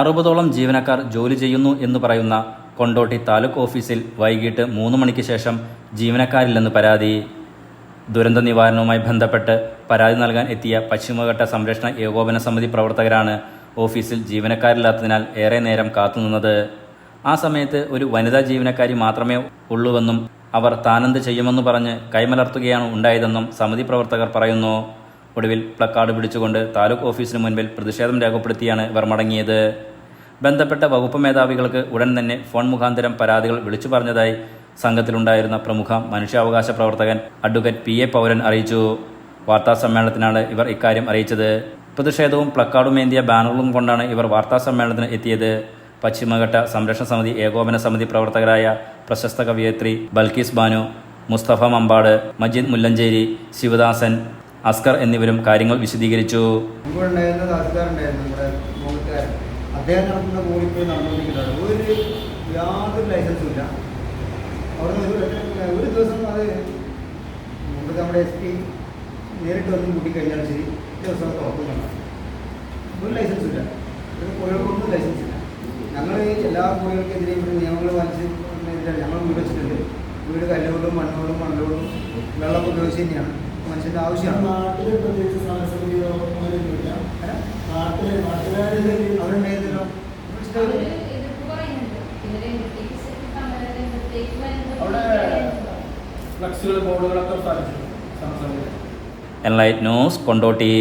60ഓളം ജീവനക്കാർ ജോലി ചെയ്യുന്നു എന്ന് പറയുന്ന കൊണ്ടോട്ടി താലൂക്ക് ഓഫീസിൽ വൈകിട്ട് 3 മണിക്ക് ശേഷം ജീവനക്കാരില്ലെന്ന് പരാതി. ദുരന്ത നിവാരണവുമായി ബന്ധപ്പെട്ട് പരാതി നൽകാൻ എത്തിയ പശ്ചിമഘട്ട സംരക്ഷണ ഏകോപന സമിതി പ്രവർത്തകരാണ് ഓഫീസിൽ ജീവനക്കാരില്ലാത്തതിനാൽ ഏറെ നേരം കാത്തുനിന്നത്. ആ സമയത്ത് ഒരു വനിതാ ജീവനക്കാരി മാത്രമേ ഉള്ളൂവെന്നും അവർ താനെന്ത് ചെയ്യുമെന്ന് പറഞ്ഞ് കൈമലർത്തുകയാണ് ഉണ്ടായതെന്നും സമിതി പ്രവർത്തകർ പറയുന്നു. ഒടുവിൽ പ്ലക്കാർഡ് പിടിച്ചുകൊണ്ട് താലൂക്ക് ഓഫീസിന് മുൻപിൽ പ്രതിഷേധം രേഖപ്പെടുത്തിയാണ് ഇവർ മടങ്ങിയത്. ബന്ധപ്പെട്ട വകുപ്പ് മേധാവികൾക്ക് ഉടൻ തന്നെ ഫോൺ മുഖാന്തരം പരാതികൾ വിളിച്ചു പറഞ്ഞതായി സംഘത്തിലുണ്ടായിരുന്ന പ്രമുഖ മനുഷ്യാവകാശ പ്രവർത്തകൻ അഡ്വക്കേറ്റ് PA പൗരൻ അറിയിച്ചു. വാർത്താസമ്മേളനത്തിനാണ് ഇവർ ഇക്കാര്യം അറിയിച്ചത്. പ്രതിഷേധവും പ്ലക്കാർഡുമേന്തിയ ബാനറുകളും കൊണ്ടാണ് ഇവർ വാർത്താസമ്മേളനത്തിന് എത്തിയത്. പശ്ചിമഘട്ട സംരക്ഷണ സമിതി ഏകോപന സമിതി പ്രവർത്തകരായ പ്രശസ്ത കവയിത്രി ബൽക്കീസ് ബാനു, മുസ്തഫ മമ്പാട്, മജീദ് മുല്ലഞ്ചേരി, ശിവദാസൻ, അസ്കർ എന്നിവരും കാര്യങ്ങൾ വിശദീകരിച്ചു. അദ്ദേഹം നടത്തുന്ന കൂടിപ്പോയി നടന്നുകൊണ്ടിരിക്കുന്നത് ഒരു യാതൊരു ലൈസൻസും ഇല്ല. അവിടെ ഒരു ദിവസം അത് നമ്മുടെ SP നേരിട്ട് വന്ന് കൂട്ടിക്കഴിഞ്ഞാൽ ശരി ദിവസം തുറക്കുന്നുണ്ട്. ഒരു ലൈസൻസും ഇല്ല. ഒരു കോഴികൾക്കൊന്നും ലൈസൻസ് ഇല്ല. ഞങ്ങൾ എല്ലാ കോഴികൾക്കെതിരെയും നിയമങ്ങൾ പാലിച്ചതിനെതിരെ ഞങ്ങൾ വീട് വെച്ചിട്ടുണ്ട്. വീട് കല്ലുകൊണ്ടും മണ്ണുകൊണ്ടും മണ്ണുകൊണ്ടും വെള്ളം ഉപയോഗിച്ച് തന്നെയാണ് മനുഷ്യൻ്റെ ആവശ്യമാണ്. അവരുണ്ടായിരുന്നല്ലോ എൻലൈറ്റ് ന്യൂസ് കൊണ്ടോട്ടി.